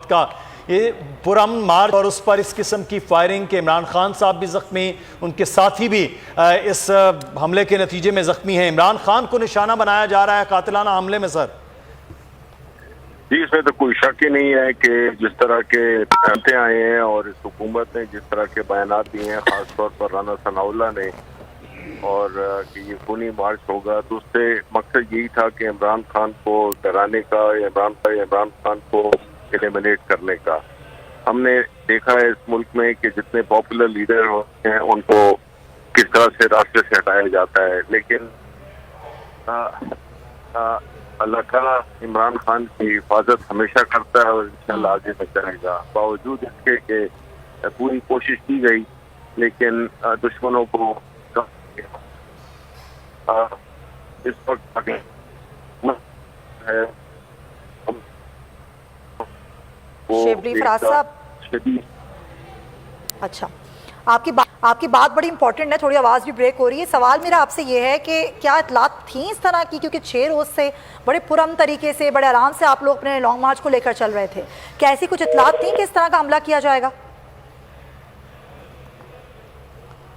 کا یہ پرامن مارچ اور اس پر اس قسم کی فائرنگ کے عمران خان صاحب بھی زخمی، ان کے ساتھی بھی اس حملے کے نتیجے میں زخمی ہیں۔ عمران خان کو نشانہ بنایا جا رہا ہے قاتلانہ حملے میں سر۔ جی، اس میں تو کوئی شک ہی نہیں ہے کہ جس طرح کے باتیں آئے ہیں اور اس حکومت نے جس طرح کے بیانات دیے ہیں، خاص طور پر رانا ثناء اللہ نے، اور کہ یہ خونی مارچ ہوگا، تو اس سے مقصد یہی تھا کہ عمران خان کو ڈرانے کا یا عمران خان کو ایلیمنیٹ کرنے کا۔ ہم نے دیکھا ہے اس ملک میں کہ جتنے پاپولر لیڈر ہوتے ہیں ان کو کس طرح سے راستے سے ہٹایا جاتا ہے، لیکن اللہ تعالیٰ عمران خان کی حفاظت ہمیشہ کرتا ہے اور انشاءاللہ آگے میں کرے گا۔ باوجود اس کے کہ پوری کوشش کی گئی، لیکن دشمنوں کو اس وقت شبلی فراز صاحب، اچھا آپ کی بات بڑی امپورٹنٹ ہے، تھوڑی آواز بھی بریک ہو رہی ہے۔ سوال میرا آپ سے یہ ہے کہ کیا اطلاعات تھیں اس طرح کی، کیونکہ 6 روز سے بڑے پرامن طریقے سے بڑے آرام سے آپ لوگ اپنے لانگ مارچ کو لے کر چل رہے تھے، کیا ایسی کچھ اطلاعات تھیں کہ اس طرح کا حملہ کیا جائے گا؟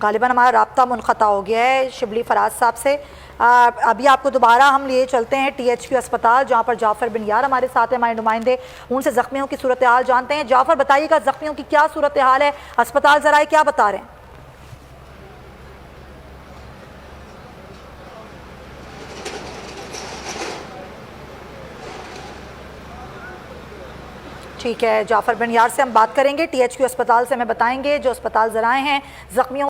غالباً ہمارا رابطہ منقطع ہو گیا ہے شبلی فراز صاحب سے۔ ابھی آپ کو دوبارہ ہم لیے چلتے ہیں THQ اسپتال، جہاں پر جعفر بن یار ہمارے ساتھ ہیں، ہمارے نمائندے، ان سے زخمیوں کی صورتحال جانتے ہیں۔ جعفر، بتائیے گا زخمیوں کی کیا صورتحال ہے، اسپتال ذرائع کیا بتا رہے ہیں؟ ٹھیک ہے، جعفر بن یار سے ہم بات کریں گے، THQ اسپتال سے ہمیں بتائیں گے جو اسپتال ذرائع ہیں زخمیوں